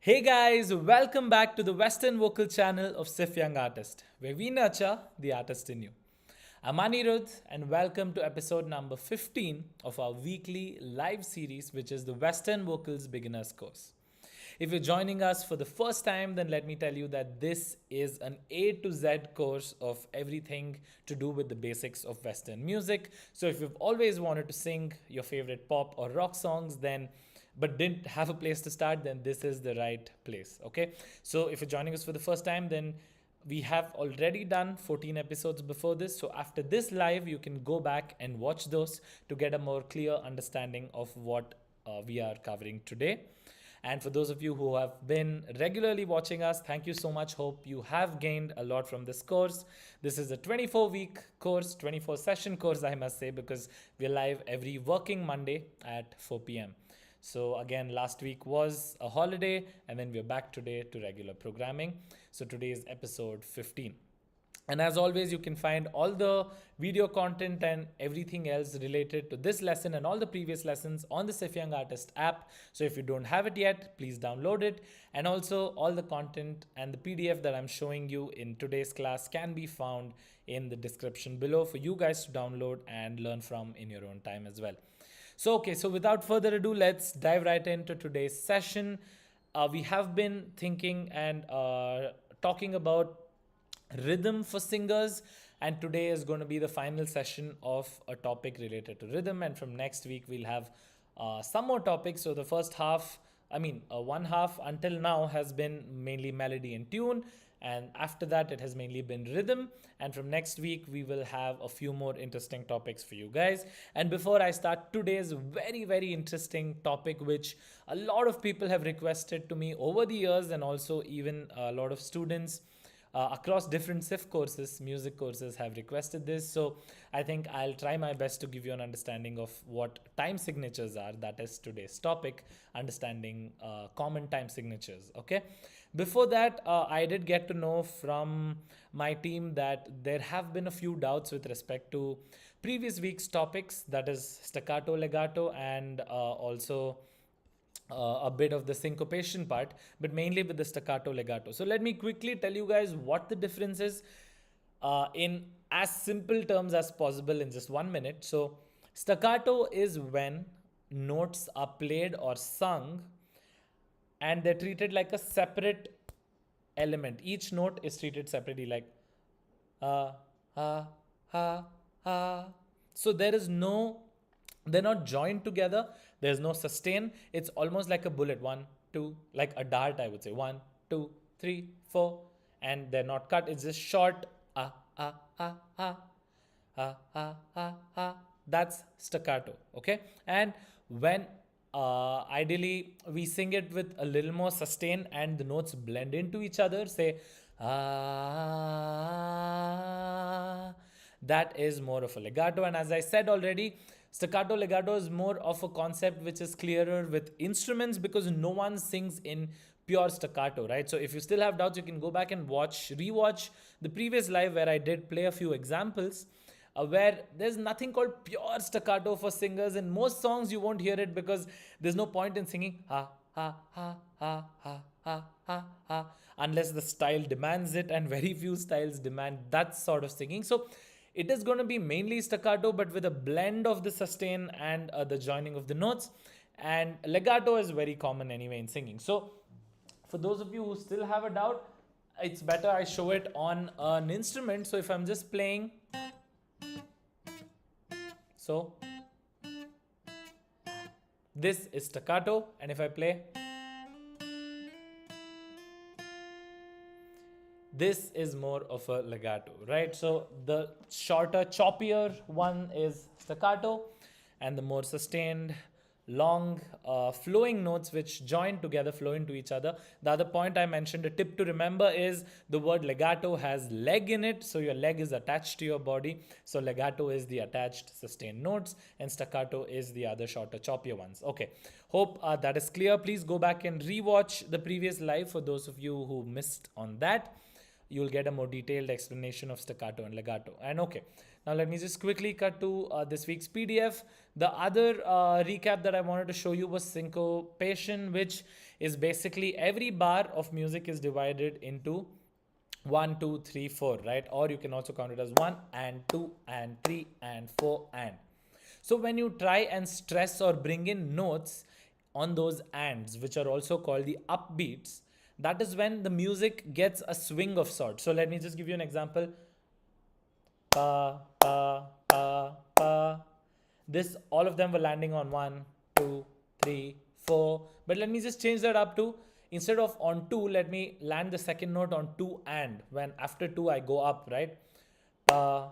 Hey guys, welcome back to the Western vocal channel of SIFF Young Artiste, where we nurture the artist in you. I'm Anirudh, and welcome to episode number 15 of our weekly live series, which is the Western Vocals Beginners course. If you're joining us for the first time, then let me tell you that this is an A to Z course of everything to do with the basics of Western music. So if you've always wanted to sing your favorite pop or rock songs, then but didn't have a place to start, then this is the right place. Okay, so if you're joining us for the first time, then we have already done 14 episodes before this. So after this live, you can go back and watch those to get a more clear understanding of what we are covering today. And for those of you who have been regularly watching us, thank you so much. Hope you have gained a lot from this course. This is a 24-week course, 24-session course, I must say, because we're live every working Monday at 4 p.m. So again, last week was a holiday, and then we're back today to regular programming. So today is episode 15. And as always, you can find all the video content and everything else related to this lesson and all the previous lessons on the SIFF Young Artiste app. So if you don't have it yet, please download it. And also all the content and the PDF that I'm showing you in today's class can be found in the description below for you guys to download and learn from in your own time as well. So without further ado, let's dive right into today's session. We have been thinking and talking about rhythm for singers, and today is going to be the final session of a topic related to rhythm. And from next week, we'll have some more topics. So the first half, one half until now has been mainly melody and tune. And after that, it has mainly been rhythm. And from next week, we will have a few more interesting topics for you guys. And before I start today's very, very interesting topic, which a lot of people have requested to me over the years, and also even a lot of students across different SIFF courses, music courses, have requested this. So I think I'll try my best to give you an understanding of what time signatures are. That is today's topic, understanding common time signatures. Okay. Before that, I did get to know from my team that there have been a few doubts with respect to previous week's topics, that is staccato, legato, and also a bit of the syncopation part, but mainly with the staccato, legato. So let me quickly tell you guys what the difference is in as simple terms as possible in just 1 minute. So staccato is when notes are played or sung and they're treated like a separate element. Each note is treated separately, like ha, ha, ha. So they're not joined together. There's no sustain. It's almost like a bullet. 1, 2, like a dart, I would say. 1, 2, 3, 4. And they're not cut. It's just short. Ah, ah, ah, ah. Ah, ah, ah, ah. That's staccato. Okay. And when ideally we sing it with a little more sustain and the notes blend into each other, say ah, that is more of a legato. And as I said already, staccato, legato is more of a concept which is clearer with instruments, because no one sings in pure staccato, right? So if you still have doubts, you can go back and rewatch the previous live where I did play a few examples where there's nothing called pure staccato for singers. In most songs, you won't hear it because there's no point in singing ha, ha, ha, ha, ha, ha, ha, ha, unless the style demands it, and very few styles demand that sort of singing. So it is going to be mainly staccato, but with a blend of the sustain and the joining of the notes. And legato is very common anyway in singing. So for those of you who still have a doubt, it's better I show it on an instrument. So if I'm just playing, so this is staccato, and if I play, this is more of a legato, right? So the shorter, choppier one is staccato, and the more sustained, long, flowing notes which join together, flow into each other. The other point I mentioned, a tip to remember, is the word legato has leg in it. So your leg is attached to your body. So legato is the attached sustained notes, and staccato is the other shorter, choppier ones. Okay, hope that is clear. Please go back and rewatch the previous live for those of you who missed on that. you'll get a more detailed explanation of staccato and legato. And okay, now let me just quickly cut to this week's PDF. The other recap that I wanted to show you was syncopation, which is basically every bar of music is divided into 1, 2, 3, 4, right? Or you can also count it as 1 and 2 and 3 and 4 and. So when you try and stress or bring in notes on those ands, which are also called the upbeats, that is when the music gets a swing of sorts. So let me just give you an example. Pa, pa, pa, pa. This, all of them were landing on 1, 2, 3, 4. But let me just change that up to, instead of on 2, let me land the second note on 2 and. When after 2, I go up, right? Pa,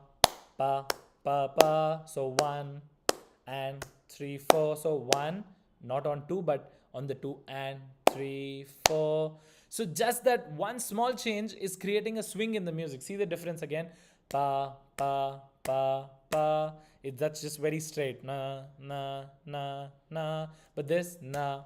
pa, pa, pa. So 1 and 3, 4. So 1, not on 2, but on the 2 and 3, 4. So just that one small change is creating a swing in the music. See the difference again? Pa, pa, pa, pa. That's just very straight. Na, na, na, na. But this, na,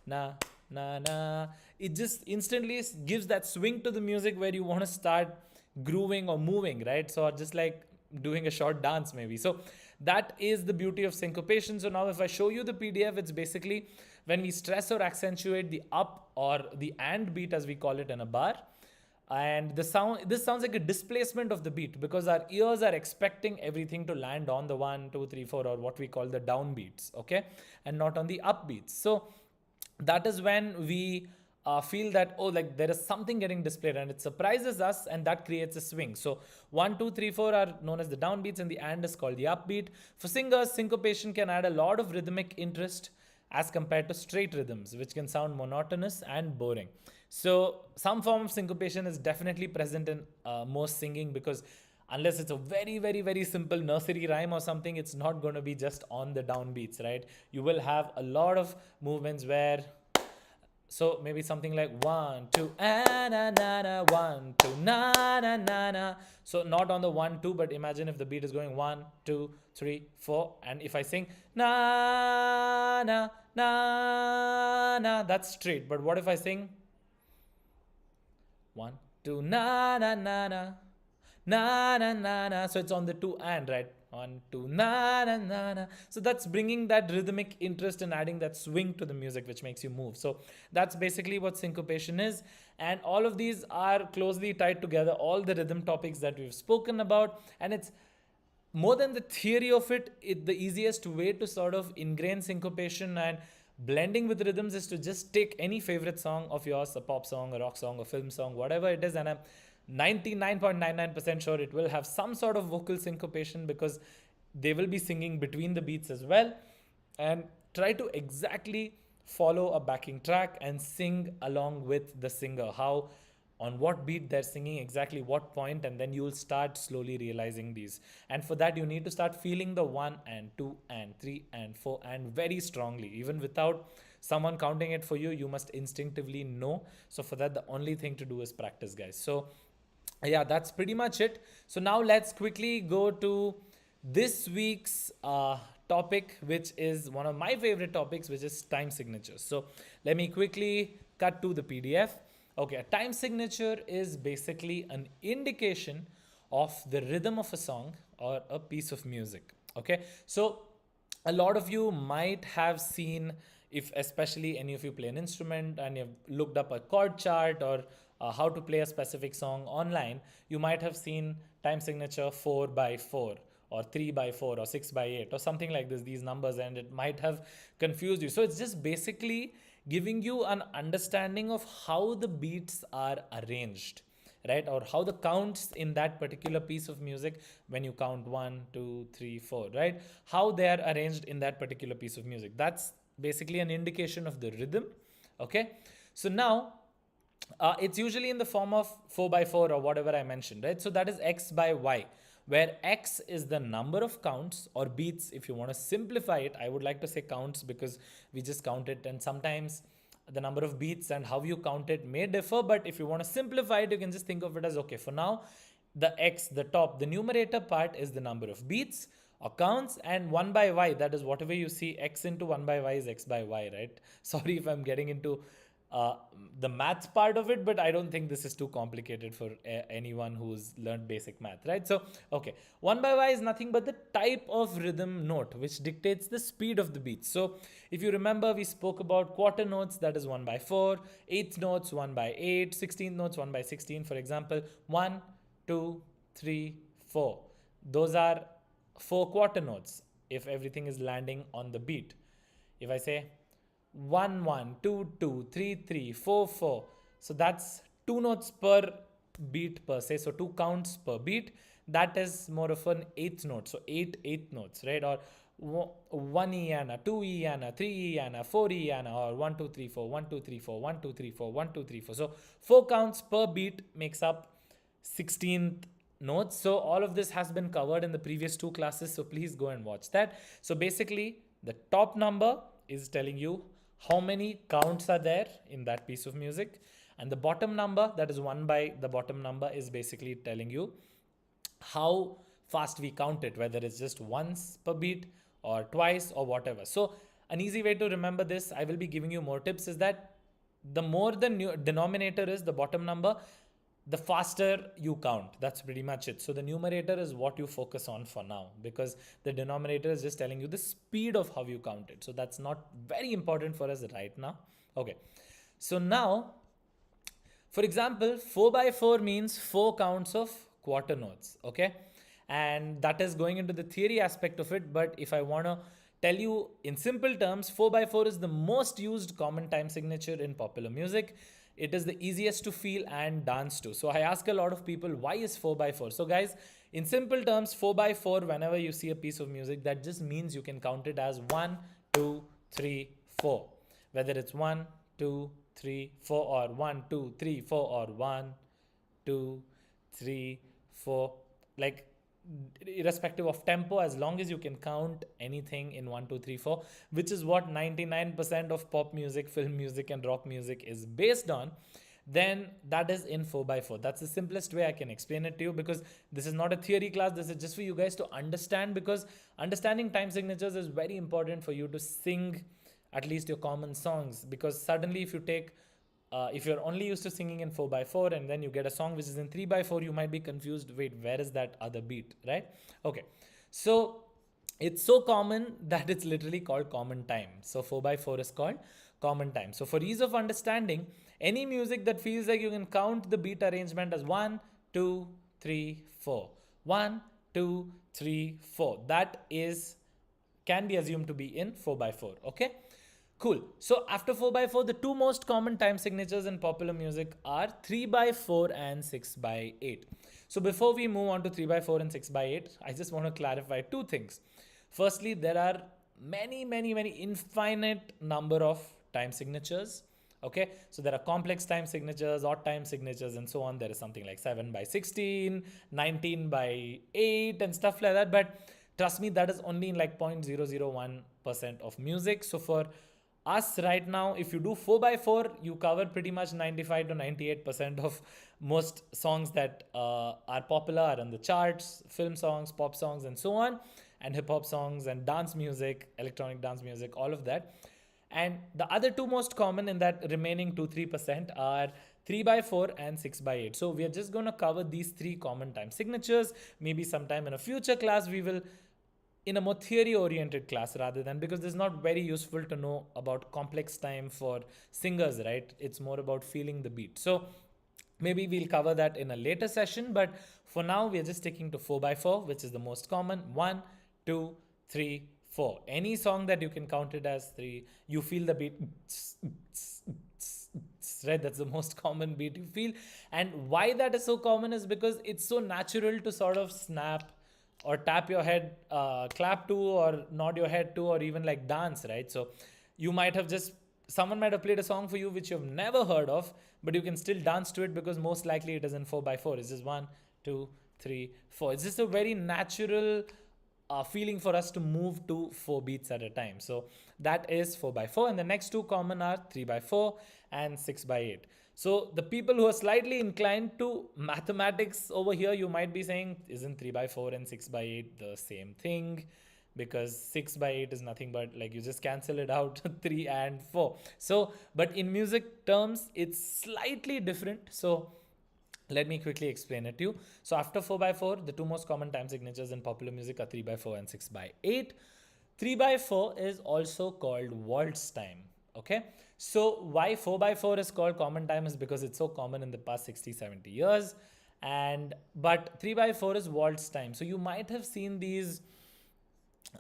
na, na, na. It just instantly gives that swing to the music where you want to start grooving or moving, right? So just like doing a short dance maybe. So that is the beauty of syncopation. So now if I show you the PDF, it's basically when we stress or accentuate the up or the and beat, as we call it in a bar. And this sounds like a displacement of the beat, because our ears are expecting everything to land on the 1, 2, 3, 4, or what we call the down beats, okay, and not on the up beats. So that is when we feel that, oh, like there is something getting displayed, and it surprises us, and that creates a swing. So 1, 2, 3, 4 are known as the downbeats, and the and is called the upbeat. For singers, syncopation can add a lot of rhythmic interest as compared to straight rhythms, which can sound monotonous and boring. So some form of syncopation is definitely present in most singing, because unless it's a very, very, very simple nursery rhyme or something, it's not going to be just on the downbeats, right? You will have a lot of movements where, so maybe something like 1, 2, na na na, 1, 2, na na na na. So not on the 1, 2, but imagine if the beat is going 1, 2, 3, 4, and if I sing na na na na, that's straight. But what if I sing 1, 2, na na na na, na na na na? So it's on the 2 and, right? 1, 2, na na na na. So that's bringing that rhythmic interest and adding that swing to the music, which makes you move. So that's basically what syncopation is. And all of these are closely tied together, all the rhythm topics that we've spoken about. And it's more than the theory of it, the easiest way to sort of ingrain syncopation and blending with rhythms is to just take any favorite song of yours, a pop song, a rock song, a film song, whatever it is, and I'm 99.99% sure it will have some sort of vocal syncopation, because they will be singing between the beats as well. And try to exactly follow a backing track and sing along with the singer, how, on what beat they're singing, exactly what point, and then you'll start slowly realizing these. And for that, you need to start feeling the 1 and 2 and 3 and 4 and very strongly. Even without someone counting it for you, you must instinctively know. So for that, the only thing to do is practice, guys. So yeah, that's pretty much it. So now let's quickly go to this week's topic, which is one of my favorite topics, which is time signatures. So let me quickly cut to the PDF. Okay, a time signature is basically an indication of the rhythm of a song or a piece of music. Okay, so a lot of you might have seen, if especially any of you play an instrument and you've looked up a chord chart or how to play a specific song online, you might have seen time signature 4/4 or 3/4 or 6/8 or something like this, these numbers, and it might have confused you. So it's just basically giving you an understanding of how the beats are arranged, right? Or how the counts in that particular piece of music, when you count 1, 2, 3, 4, right? How they are arranged in that particular piece of music. That's basically an indication of the rhythm. Okay. So now it's usually in the form of 4/4 or whatever I mentioned, right? So that is X by Y, where X is the number of counts or beats. If you want to simplify it, I would like to say counts, because we just count it, and sometimes the number of beats and how you count it may differ. But if you want to simplify it, you can just think of it as, okay, for now, the X, the top, the numerator part is the number of beats or counts, and 1/Y, that is whatever you see, X into 1/Y is X by Y, right? Sorry if I'm getting into uh, the maths part of it, but I don't think this is too complicated for anyone who's learned basic math, right? So, okay, 1 by Y is nothing but the type of rhythm note which dictates the speed of the beat. So, if you remember, we spoke about quarter notes, that is 1 by 4, eighth notes 1 by 8, 16th notes 1 by 16. For example, 1, 2, 3, 4. Those are 4 quarter notes if everything is landing on the beat. If I say 1 1 2 2 3 3 4 4, so that's 2 notes per beat per se, so 2 counts per beat. That is more of an eighth note, so 8 notes, right? Or 1 E ana, 2 E ana, 3 E ana, 4 E ana, or 1 2 3 4 1 2 3 4 1 2 3 4 1 2 3 4. So 4 counts per beat makes up 16th notes. So all of this has been covered in the previous 2 classes, so please go and watch that. So basically the top number is telling you how many counts are there in that piece of music, and the bottom number, that is 1 by the bottom number, is basically telling you how fast we count it, whether it's just once per beat or twice or whatever. So an easy way to remember this, I will be giving you more tips, is that the more the denominator is, the bottom number, the faster you count. That's pretty much it. So the numerator is what you focus on for now, because the denominator is just telling you the speed of how you count it. So that's not very important for us right now. Okay. So now, for example, 4 by 4 means 4 counts of quarter notes. Okay. And that is going into the theory aspect of it. But if I want to tell you in simple terms, 4 by 4 is the most used common time signature in popular music. It is the easiest to feel and dance to. So I ask a lot of people, why is 4 by 4? So guys, in simple terms, 4 by 4, whenever you see a piece of music, that just means you can count it as 1, 2, 3, 4. Whether it's 1, 2, 3, 4, or 1, 2, 3, 4, or 1, 2, 3, 4. Like, irrespective of tempo, as long as you can count anything in 1 2 3 4, which is what 99% of pop music, film music, and rock music is based on, then that is in 4 by 4. That's the simplest way I can explain it to you, because this is not a theory class. This is just for you guys to understand, because understanding time signatures is very important for you to sing at least your common songs. Because suddenly, if you're only used to singing in 4 by 4 and then you get a song which is in 3 by 4, you might be confused. Wait, where is that other beat, right? Okay. So it's so common that it's literally called common time. So 4 by 4 is called common time. So for ease of understanding, any music that feels like you can count the beat arrangement as 1, 2, 3, 4. 1, 2, 3, 4. That can be assumed to be in 4 by 4. Okay. Cool. So after 4 by 4, the 2 most common time signatures in popular music are 3 by 4 and 6 by 8. So before we move on to 3 by 4 and 6 by 8, I just want to clarify 2 things. Firstly, there are many infinite number of time signatures. Okay, so there are complex time signatures, odd time signatures, and so on. There is something like 7 by 16, 19 by 8, and stuff like that. But trust me, that is only in like 0.001% of music. So for us right now, if you do 4 by 4, you cover pretty much 95 to 98% of most songs that are popular, are on the charts, film songs, pop songs, and so on, and hip hop songs and dance music, electronic dance music, all of that. And the other 2 most common in that remaining 2-3% are 3 by 4 and 6 by 8. So we are just going to cover these 3 common time signatures. Maybe sometime in a future class we will, in a more theory oriented class, rather than, because it's not very useful to know about complex time for singers, right? It's more about feeling the beat. So maybe we'll cover that in a later session, but for now we're just sticking to 4 by 4, which is the most common. 1, 2, 3, 4. Any song that you can count it as 3, you feel the beat, right? That's the most common beat you feel. And why that is so common is because it's so natural to sort of snap or tap your head, clap to, or nod your head to, or even like dance, right? So you might have someone might have played a song for you which you've never heard of, but you can still dance to it because most likely it is in 4 by 4. It's just 1, 2, 3, 4. It's just a very natural feeling for us to move to 4 beats at a time. So that is 4 by 4. And the next 2 common are 3 by 4 and 6 by 8. So the people who are slightly inclined to mathematics over here, you might be saying, isn't 3 by 4 and 6 by 8 the same thing? because 6 by 8 is nothing but like you just cancel it out 3 and 4. So, but in music terms, it's slightly different. So, let me quickly explain it to you. So, after 4 by 4, the two most common time signatures in popular music are 3 by 4 and 6 by 8. 3 by 4 is also called waltz time. Okay. So, why 4 by 4 is called common time is because it's so common in the past 60, 70 years. And but 3 by 4 is waltz time. So, you might have seen these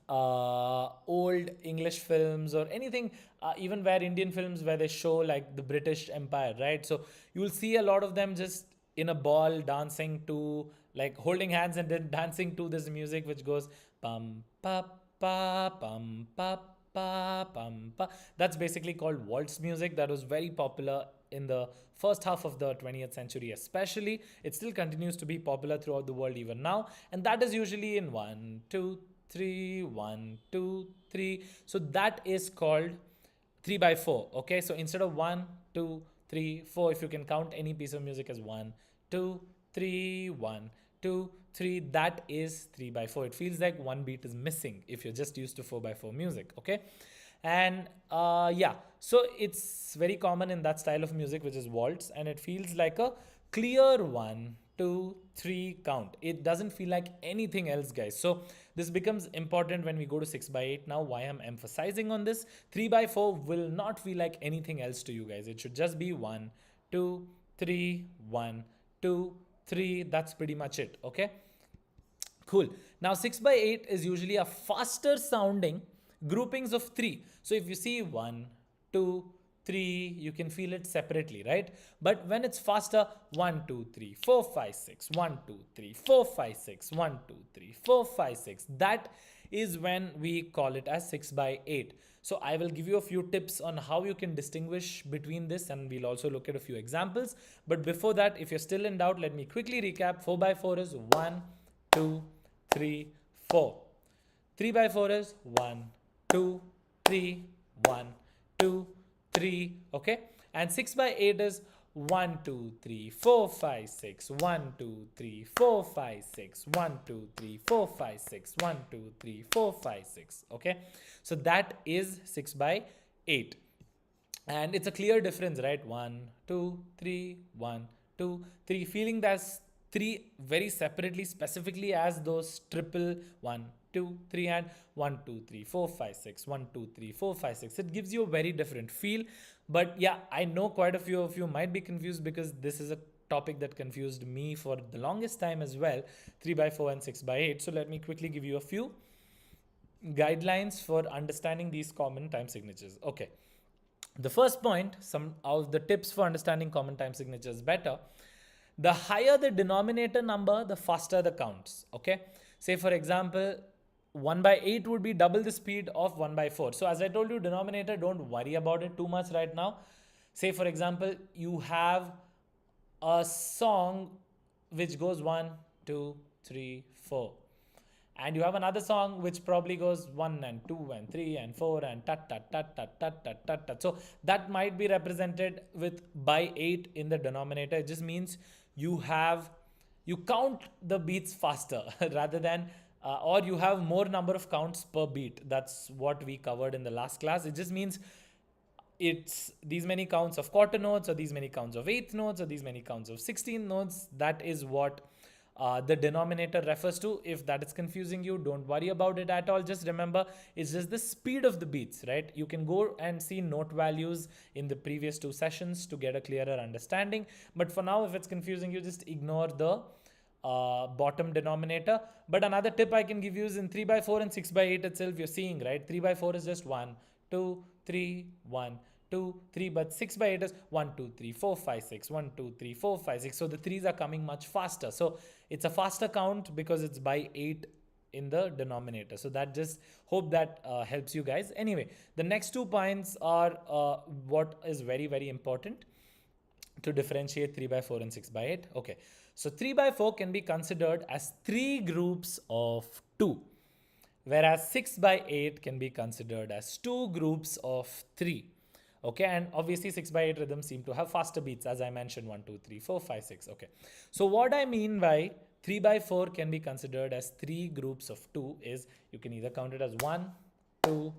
old English films or anything, even where Indian films where they show like the British Empire, right? So you will see a lot of them just in a ball dancing to like holding hands and then dancing to this music which goes pum pa pa pum pa pa pum pa. That's basically called waltz music. That was very popular in the first half of the 20th century, especially. It still continues to be popular throughout the world even now, and that is usually in 1 2 3 1 2 3. So that is called 3 by 4. Okay, so instead of 1 2 3 4, if you can count any piece of music as 1 2 3 1 2 3, that is 3 by 4. It feels like one beat is missing if you're just used to 4 by 4 music. Okay, and yeah, so it's very common in that style of music, which is waltz, and it feels like a clear 1 2 3 count. It doesn't feel like anything else, guys. So this becomes important when we go to 6 by 8 now. Why I'm emphasizing on this: 3 by 4 will not feel like anything else to you guys. It should just be 1 2 3 1 2 3. That's pretty much it. Okay, cool. Now 6 by 8 is usually a faster sounding groupings of 3. So if you see 1 2 3, you can feel it separately, right? But when it's faster, 1 2 3 4 5 6 1 2 3 4 5 6 1 2 3 4 5 6, that is when we call it as 6 by 8. So I will give you a few tips on how you can distinguish between this, and we'll also look at a few examples. But before that, if you're still in doubt, let me quickly recap. 4 by 4 is 1 2 3 4. 3 by 4 is 1 2 3 1 2 3. Okay, and 6 by 8 is 1 2 3 4 5 6 1 2 3 4 5 6 1 2 3 4 5 6 1 2 3 4 5 6. Okay, so that is 6 by 8, and it's a clear difference, right? 1 2 3 1 2 3, feeling that's 3 very separately, specifically as those triple 1 2 3 and 1 2 3 4 5 6 1 2 3 4 5 6. It gives you a very different feel. But yeah, I know quite a few of you might be confused because this is a topic that confused me for the longest time as well: 3 by 4 and 6 by 8. So let me quickly give you a few guidelines for understanding these common time signatures. Okay, the first point, some of the tips for understanding common time signatures better: the higher the denominator number, the faster the counts. Okay, say for example, 1 by 8 would be double the speed of 1 by 4. So as I told you, denominator, don't worry about it too much right now. Say for example, you have a song which goes 1 2 3 4, and you have another song which probably goes 1 and 2 and 3 and 4 and tat tat tat tat tat tat tat tat. So that might be represented with by 8 in the denominator. It just means you count the beats faster rather than or you have more number of counts per beat. That's what we covered in the last class. It just means it's these many counts of quarter notes, or these many counts of eighth notes, or these many counts of 16 notes. That is what the denominator refers to. If that is confusing you, don't worry about it at all. Just remember, it's just the speed of the beats, right? You can go and see note values in the previous 2 sessions to get a clearer understanding. But for now, if it's confusing you, just ignore the bottom denominator. But another tip I can give you is in 3 by 4 and 6 by 8 itself, you're seeing, right? 3 by 4 is just 1 2 3 1 2 3, but 6 by 8 is 1 2 3 4 5 6 1 2 3 4 5 6. So the threes are coming much faster. So it's a faster count because it's by 8 in the denominator. So that just hope that helps you guys. Anyway, the next 2 points are what is very, very important to differentiate 3 by 4 and 6 by 8. Okay, so 3 by 4 can be considered as 3 groups of 2, whereas 6 by 8 can be considered as 2 groups of 3. Okay, and obviously 6 by 8 rhythms seem to have faster beats, as I mentioned, 1 2 3 4 5 6. Okay, so what I mean by 3 by 4 can be considered as 3 groups of 2 is you can either count it as 1, 2,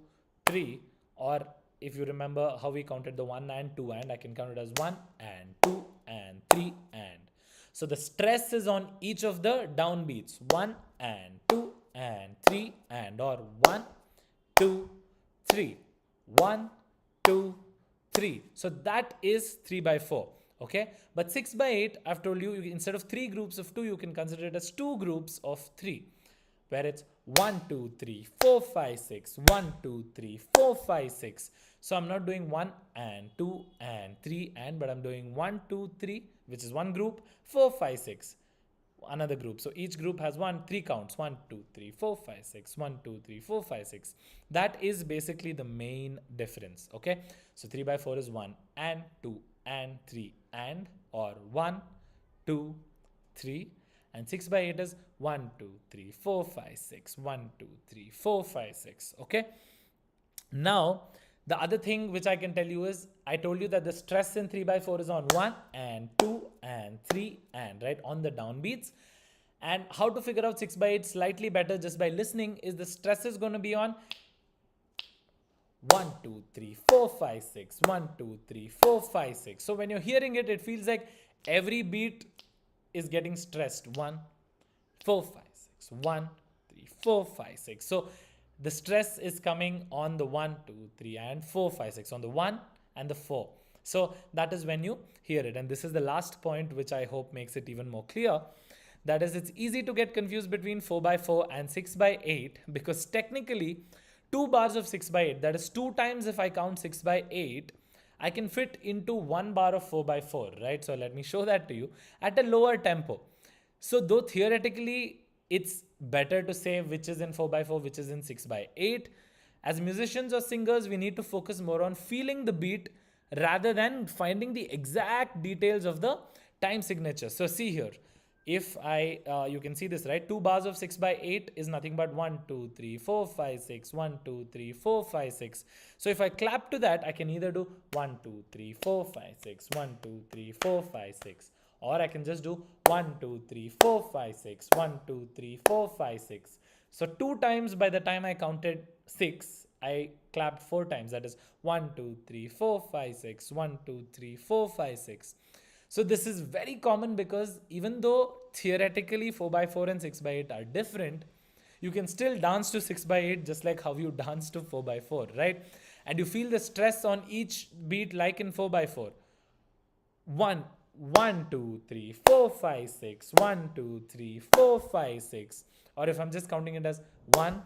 3, or if you remember how we counted the 1 and 2 and, I can count it as 1 and 2 and 3 and. So the stress is on each of the downbeats, 1 and 2 and 3 and, or 1, 2, 3, 1, 2, 3. So that is 3 by 4. Okay, but 6 by 8, I've told you, instead of 3 groups of 2, you can consider it as 2 groups of 3, where it's 1, 2, 3, 4, 5, 6, 1, 2, 3, 4, 5, 6. So I'm not doing 1 and 2 and 3 and, but I'm doing 1, 2, 3, which is one group, 4, 5, 6, another group. So each group has 3 counts, 1, 2, 3, 4, 5, 6, 1, 2, 3, 4, 5, 6. That is basically the main difference. Okay, so 3 by 4 is 1 and 2 and 3 and, or 1, 2, 3, and 6 by 8 is 1, 2, 3, 4, 5, 6, 1, 2, 3, 4, 5, 6. Okay, now the other thing which I can tell you is, I told you that the stress in 3 by 4 is on 1 and 2 and 3 and, right, on the downbeats. And how to figure out 6 by 8 slightly better just by listening is the stress is going to be on 1, 2, 3, 4, 5, 6, 1, 2, 3, 4, 5, 6. So when you're hearing it, it feels like every beat is getting stressed. 1, 4, 5, 6, 1, 3, 4, 5, 6. So the stress is coming on the 1, 2, 3 and 4, 5, 6, on the 1 and the 4. So that is when you hear it. And this is the last point which I hope makes it even more clear. That is, it's easy to get confused between 4 by 4 and 6 by 8 because technically 2 bars of 6 by 8, that is 2 times if I count 6 by 8, I can fit into 1 bar of 4 by 4, right? So let me show that to you at a lower tempo. So though theoretically it's better to say which is in 4 by 4, which is in 6 by 8, as musicians or singers, we need to focus more on feeling the beat rather than finding the exact details of the time signature. So see here, if you can see this, right? 2 bars of 6 by 8 is nothing but 1, 2, 3, 4, 5, 6, 1, 2, 3, 4, 5, 6. So if I clap to that, I can either do 1, 2, 3, 4, 5, 6, 1, 2, 3, 4, 5, 6. Or I can just do 1, 2, 3, 4, 5, 6, 1, 2, 3, 4, 5, 6. So 2 times by the time I counted 6, I clapped 4 times. That is 1, 2, 3, 4, 5, 6, 1, 2, 3, 4, 5, 6. So this is very common because even though theoretically 4 by 4 and 6 by 8 are different, you can still dance to 6 by 8 just like how you dance to 4 by 4, right? And you feel the stress on each beat like in 4 by 4. 1, 1, 2, 3, 4, 5, 6, 1, 2, 3, 4, 5, 6. Or if I'm just counting it as 1,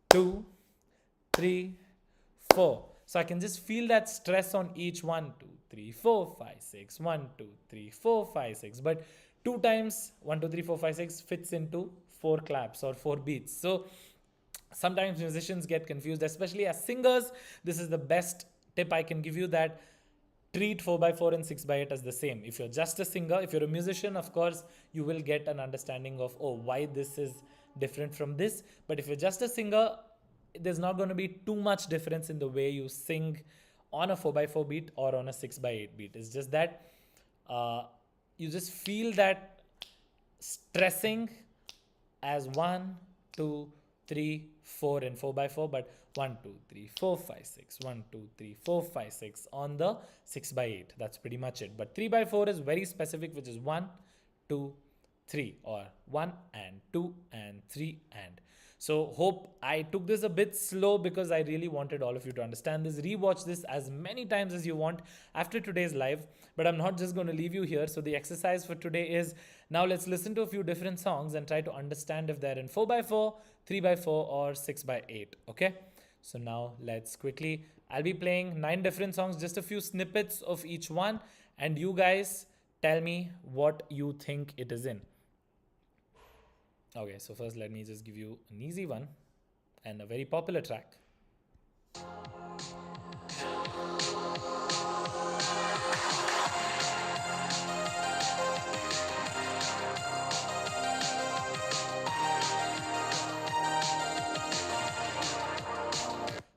2, 3, 4. So I can just feel that stress on each 1, 2, 3, 4, 5, 6, 1, 2, 3, 4, 5, 6. But 2 times 1, 2, 3, 4, 5, 6 fits into 4 claps or 4 beats. So sometimes musicians get confused, especially as singers. This is the best tip I can give you, that treat 4 by 4 and 6 by 8 as the same. If you're just a singer, if you're a musician, of course, you will get an understanding of, oh, why this is different from this. But if you're just a singer, there's not going to be too much difference in the way you sing on a 4 by 4 beat or on a 6 by 8 beat. It's just that you just feel that stressing as 1, 2, 3, 4 in 4 by 4, but 1, 2, 3, 4, 5, 6, 1, 2, 3, 4, 5, 6 on the 6 by 8. That's pretty much it. But 3 by 4 is very specific, which is 1, 2, 3, or 1 and 2 and 3 and. So hope I took this a bit slow because I really wanted all of you to understand this. Rewatch this as many times as you want after today's live, but I'm not just going to leave you here. So the exercise for today is, now let's listen to a few different songs and try to understand if they're in 4 by 4, 3 by 4 or 6 by 8. Okay. So now let's quickly, I'll be playing 9 different songs, just a few snippets of each one. And you guys tell me what you think it is in. Okay, so first let me just give you an easy one and a very popular track.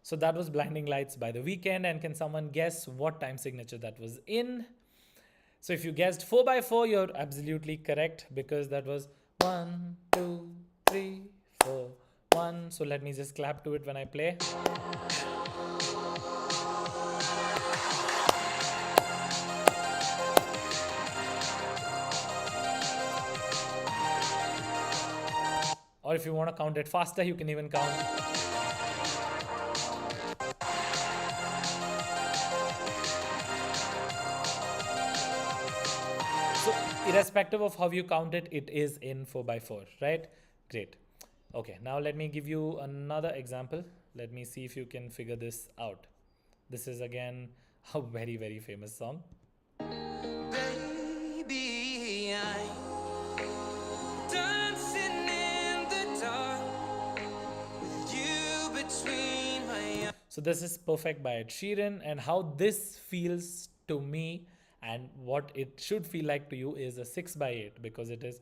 So that was Blinding Lights by The Weeknd, and can someone guess what time signature that was in? So if you guessed 4 by 4, you're absolutely correct because that was 1, 2, 3, 4, 1. So let me just clap to it when I play. Or if you want to count it faster, you can even count. So irrespective of how you count it, it is in 4x4, right? Great. Okay, now let me give you another example. Let me see if you can figure this out. This is again a very, very famous song. Baby, I'm dancing in the dark with you between my arms. So this is Perfect by Ed Sheeran, and how this feels to me and what it should feel like to you is a 6x8, because it is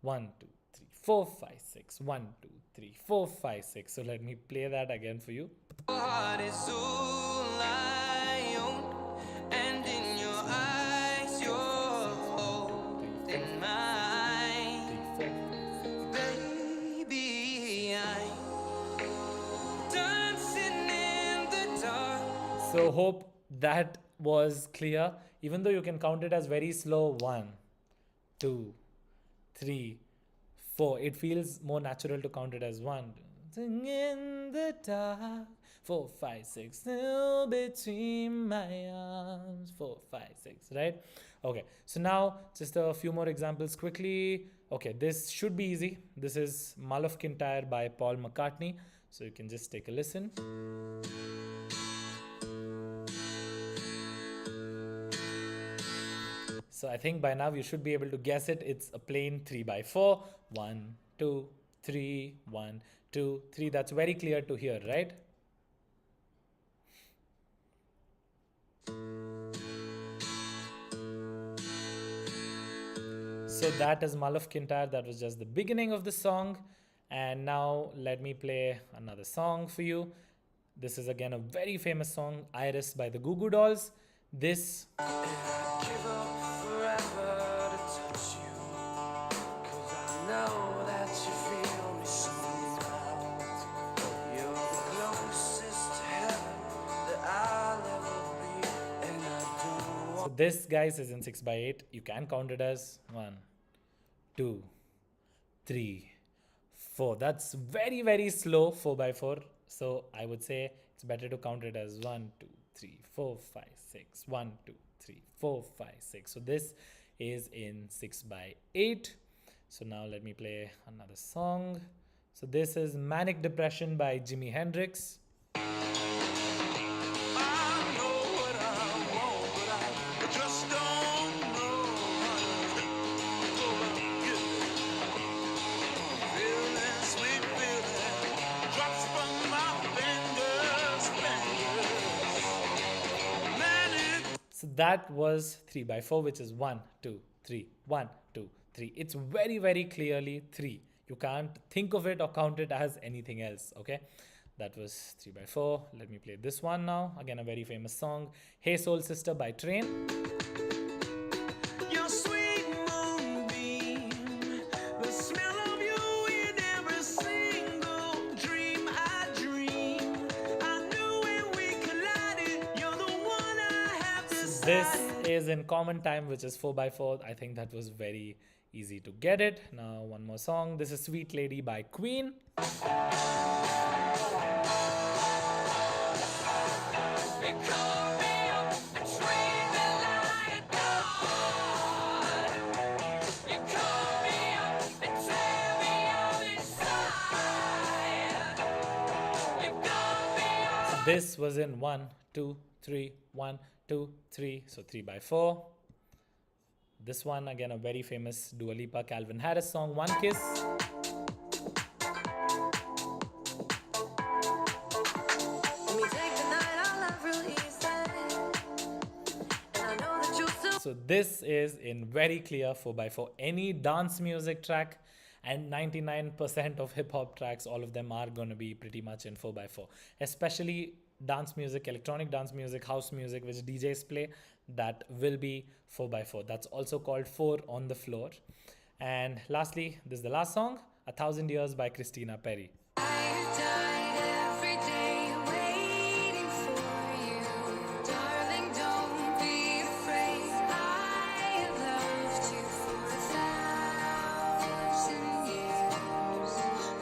1, 2, 3, 4, 5, 6. 1, 2, 3, 4, 5, 6. So let me play that again for you. Heart is all I own, and in your eyes you're holding mine. Baby, I'm dancing in the dark. So hope that was clear. Even though you can count it as very slow, 1, 2, 3, 4. It feels more natural to count it as 1. In the dark, 4, 5, 6. Still between my arms, 4, 5, 6. Right? Okay. So now just a few more examples quickly. Okay, this should be easy. This is Mull of Kintyre by Paul McCartney. So you can just take a listen. So I think by now you should be able to guess it. It's a plain 3x4. 1, 2, 3, 1, 2, 3. That's very clear to hear, right? So that is Mull of Kintyre. That was just the beginning of the song. And now let me play another song for you. This is again a very famous song, Iris by the Goo Goo Dolls. This... This, guys, is in 6x8. You can count it as 1, 2, 3, 4. That's very, very slow 4x4. So I would say it's better to count it as 1, 2, 3, 4, 5, 6. 1, 2, 3, 4, 5, 6. So this is in 6x8. So now let me play another song. So this is Manic Depression by Jimi Hendrix. So that was 3x4, which is 1, 2, 3, 1, 2, 3. It's very, very clearly 3. You can't think of it or count it as anything else, okay? That was 3x4. Let me play this one now. Again, a very famous song, Hey Soul Sister by Train. This is in Common Time, which is 4x4. I think that was very easy to get it. Now one more song. This is Sweet Lady by Queen. This was in 1, 2, 3, 1, 2, 3. So 3x4. This one, again, a very famous Dua Lipa, Calvin Harris song, One Kiss. So this is in very clear 4x4. Any dance music track and 99% of hip hop tracks, all of them are going to be pretty much in 4x4. Especially dance music, electronic dance music, house music, which DJs play, that will be 4x4. That's also called 4 on the floor. And lastly, this is the last song, 1,000 Years by Christina Perry. I've died every day waiting for you. Darling, don't be afraid. I have loved you for 1,000 years.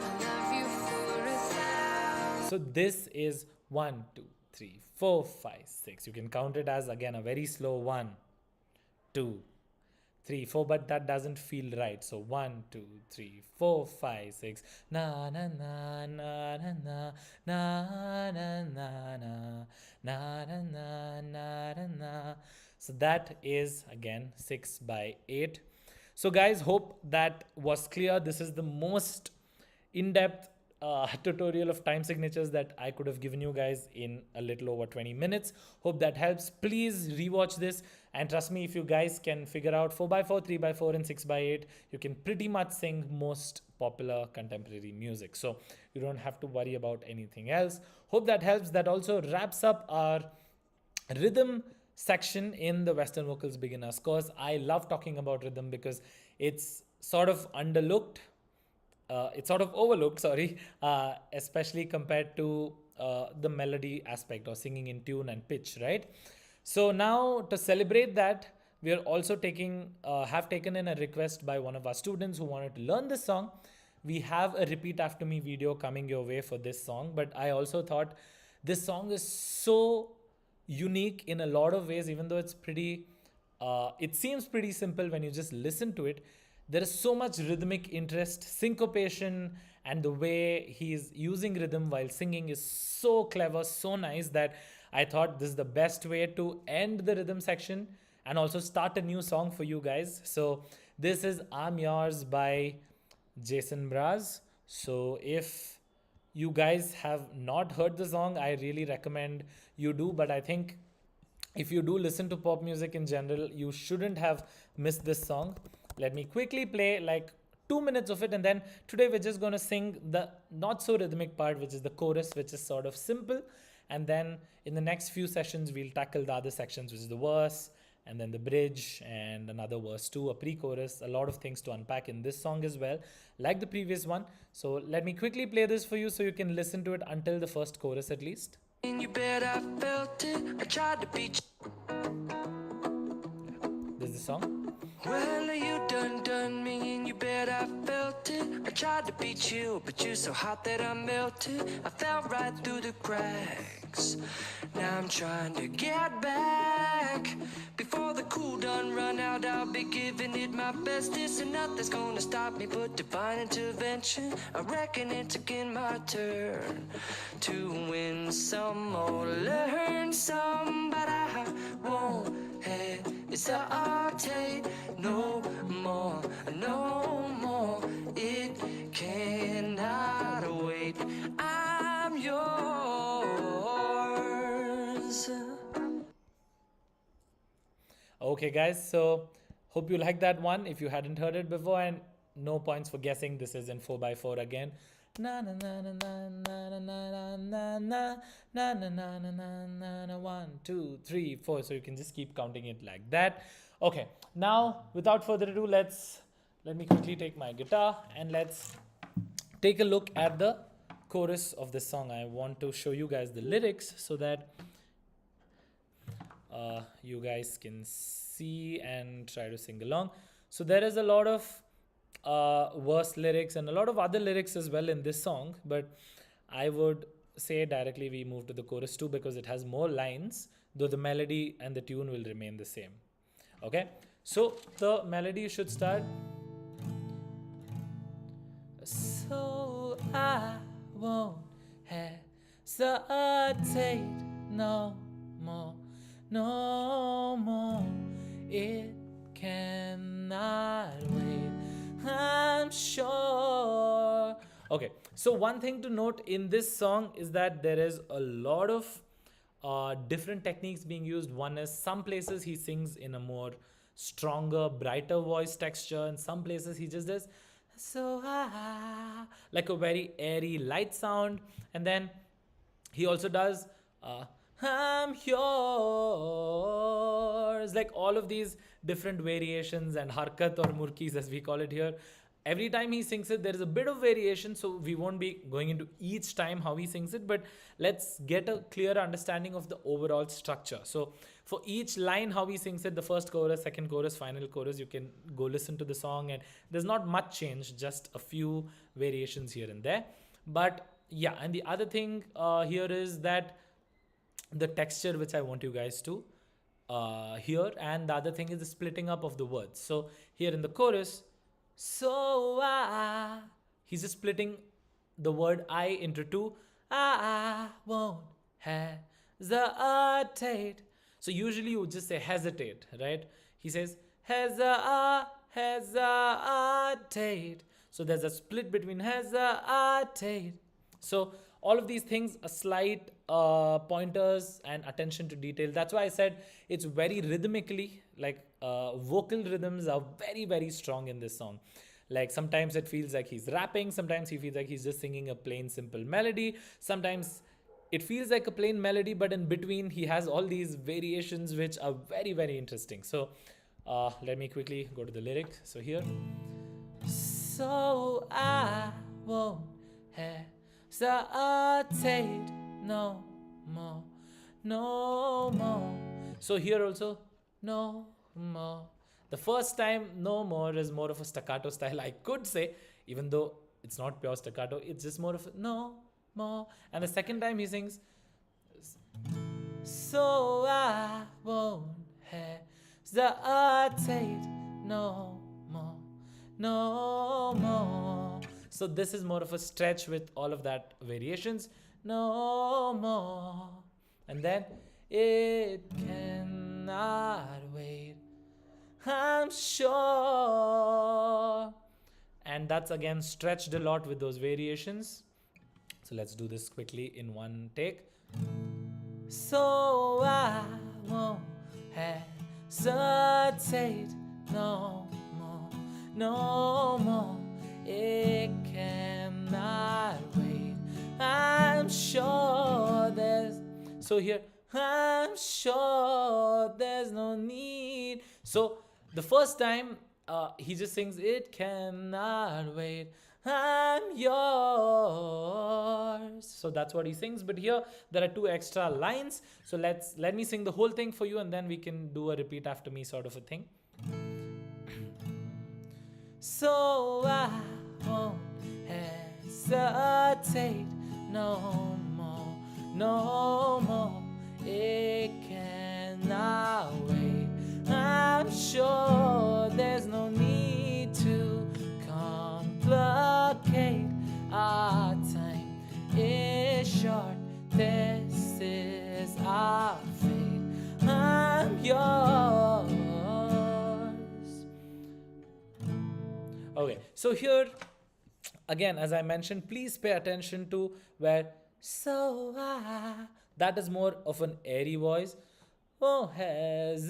I'll love you for 1,000. So this is 1, 2, 3, 4, 5, 6. You can count it as again a very slow 1, 2, 3, 4, but that doesn't feel right. So 1, 2, 3, 4, 5, 6. Na na na na na na na na na na na na na na na. So that is again 6 by 8. So guys, hope that was clear. This is the most in-depth tutorial of time signatures that I could have given you guys in a little over 20 minutes. Hope that helps. Please rewatch this, and trust me, if you guys can figure out 4x4, 3x4 and 6x8, you can pretty much sing most popular contemporary music. So you don't have to worry about anything else. Hope that helps. That also wraps up our rhythm section in the Western Vocals Beginners course. I love talking about rhythm because it's sort of underlooked. It's sort of overlooked, sorry, especially compared to the melody aspect or singing in tune and pitch, right? So now to celebrate that, we are also have taken in a request by one of our students who wanted to learn this song. We have a repeat after me video coming your way for this song, but I also thought this song is so unique in a lot of ways, even though it seems pretty simple when you just listen to it. There is so much rhythmic interest, syncopation, and the way he's using rhythm while singing is so clever, so nice, that I thought this is the best way to end the rhythm section and also start a new song for you guys. So this is I'm Yours by Jason Mraz. So if you guys have not heard the song, I really recommend you do. But I think if you do listen to pop music in general, you shouldn't have missed this song. Let me quickly play like 2 minutes of it, and then today we're just going to sing the not so rhythmic part, which is the chorus, which is sort of simple. And then in the next few sessions, we'll tackle the other sections, which is the verse and then the bridge and another verse too, a pre-chorus, a lot of things to unpack in this song as well, like the previous one. So let me quickly play this for you so you can listen to it until the first chorus at least. You bet I felt it. I tried to beat This is the song. Well, you done me, and you bet I felt it. I tried to beat you, but you're so hot that I melted. I fell right through the cracks. Now I'm trying to get back. Before the cool done run out, I'll be giving it my bestest, and nothing's gonna stop me but divine intervention. I reckon it's again my turn to win some or learn some, but I won't hesitate no more, no more. It cannot wait. I'm yours. Okay, guys, so hope you like that one if you hadn't heard it before, and no points for guessing. This is in 4x4 again. Na na na na na na na na na na na na na na na 1, 2, 3, 4. So you can just keep counting it like that. Okay, now without further ado, let me quickly take my guitar and let's take a look at the chorus of this song. I want to show you guys the lyrics so that you guys can see and try to sing along. So there is a lot of verse lyrics and a lot of other lyrics as well in this song, but I would say directly we move to the chorus too because it has more lines, though the melody and the tune will remain the same. Okay, so the melody should start. So I won't hesitate no more, no more. It cannot wait, I'm sure. Okay, so one thing to note in this song is that there is a lot of different techniques being used. One is some places he sings in a more stronger, brighter voice texture, and some places he just does so like a very airy, light sound, and then he also does I'm yours. Like all of these different variations and harkat or murkis as we call it here. Every time he sings it, there is a bit of variation, so we won't be going into each time how he sings it, but let's get a clear understanding of the overall structure. So for each line, how he sings it, the first chorus, second chorus, final chorus, you can go listen to the song, and there's not much change, just a few variations here and there. But yeah, and the other thing here is that the texture which I want you guys to hear, and the other thing is the splitting up of the words. So here in the chorus, so he's just splitting the word I into two. I won't hesitate. So usually you would just say hesitate, right? He says hesitate. So there's a split between hesitate. So all of these things, a slight pointers and attention to detail. That's why I said it's very rhythmically, like vocal rhythms are very, very strong in this song. Like sometimes it feels like he's rapping, sometimes he feels like he's just singing a plain simple melody, sometimes it feels like a plain melody, but in between he has all these variations which are very, very interesting. So let me quickly go to the lyric. So here, so I won't hesitate no more, no more. So here also, no more. The first time, no more, is more of a staccato style, I could say, even though it's not pure staccato, it's just more of a no more. And the second time he sings, so I won't hesitate no more, no more. So this is more of a stretch with all of that variations. No more. And then it cannot wait, I'm sure. And that's again stretched a lot with those variations. So let's do this quickly in one take. So I won't hesitate no more, no more. It cannot wait, I'm sure there's, so here, I'm sure there's no need. So the first time he just sings, it cannot wait, I'm yours. So that's what he sings. But here there are two extra lines. So let me sing the whole thing for you, and then we can do a repeat after me sort of a thing. So I won't hesitate no more, no more. It cannot wait, I'm sure there's no need to complicate. Our time is short, this is our fate, I'm yours. Okay, so here again, as I mentioned, please pay attention to where so that is more of an airy voice. Oh, hesitate.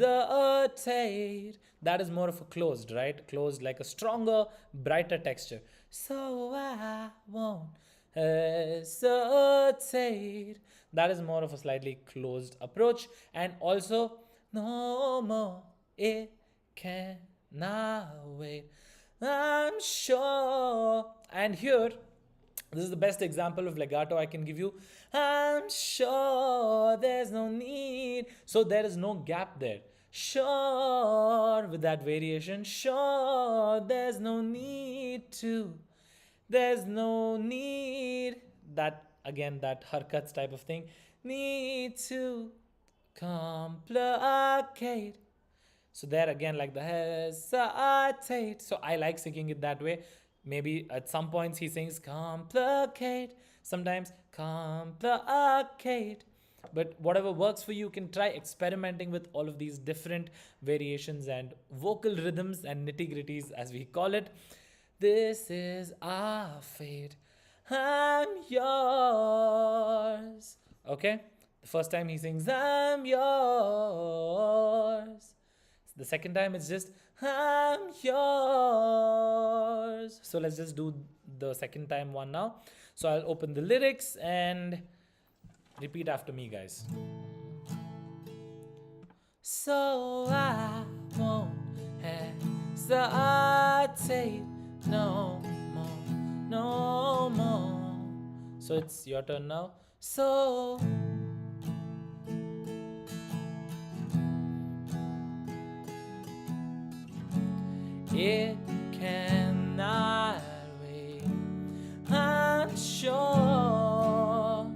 That is more of a closed, right? Closed, like a stronger, brighter texture. So I won't hesitate. That is more of a slightly closed approach. And also, no more, it cannot wait, I'm sure. And here, this is the best example of legato I can give you. I'm sure there's no need. So there is no gap there. Sure, with that variation. Sure, there's no need to. There's no need. That, again, that harkats type of thing. Need to complicate. So there again, like the hesitate. So I like singing it that way. Maybe at some points he sings complicate, sometimes complicate. But whatever works for you, can try experimenting with all of these different variations and vocal rhythms and nitty-gritties, as we call it. This is our fate, I'm yours. Okay? The first time he sings, I'm yours. The second time it's just, I'm yours. So let's just do the second time one now. So I'll open the lyrics and repeat after me, guys. so I won't hesitate no more, no more. So it's your turn now. So it cannot wait, I'm sure.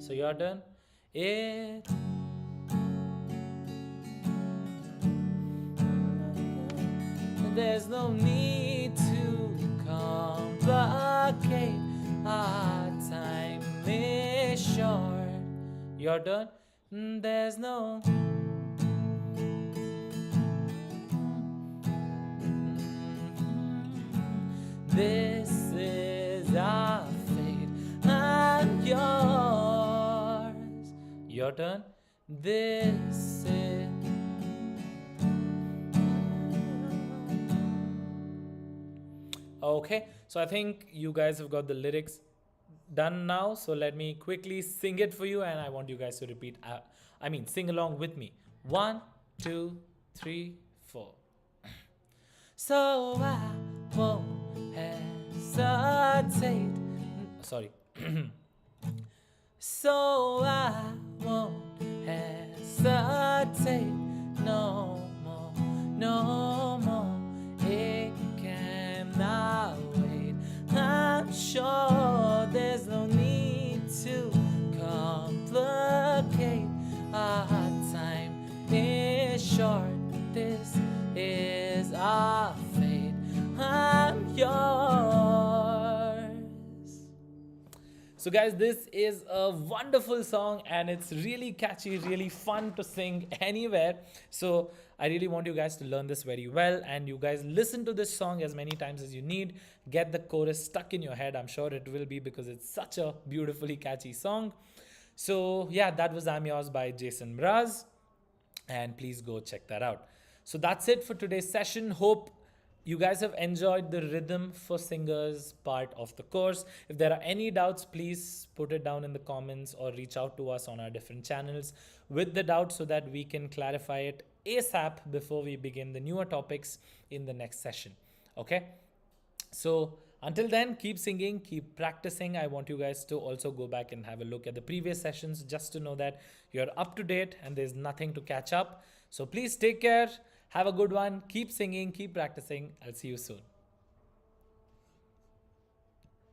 So you're done. It there's no need to complicate. Our time is short. You're done. There's no this is our fate and yours. Your turn. This is okay. So I think you guys have got the lyrics done now. So let me quickly sing it for you, and I want you guys to repeat. Sing along with me. 1, 2, 3, 4. So I won't hesitate. Sorry. So I won't hesitate no more, no more. It cannot wait. I'm sure there's no need to complicate. Our time is short. This is our fate. I'm yours. So guys, this is a wonderful song and it's really catchy, really fun to sing anywhere. So I really want you guys to learn this very well, and you guys listen to this song as many times as you need. Get the chorus stuck in your head. I'm sure it will be, because it's such a beautifully catchy song. So yeah, that was I'm Yours by Jason Mraz, and please go check that out. So that's it for today's session. Hope you guys have enjoyed the rhythm for singers part of the course. If there are any doubts, please put it down in the comments or reach out to us on our different channels with the doubts so that we can clarify it ASAP before we begin the newer topics in the next session. Okay? So until then, keep singing, keep practicing. I want you guys to also go back and have a look at the previous sessions just to know that you're up to date and there's nothing to catch up. So please take care. Have a good one. Keep singing, keep practicing. I'll see you soon.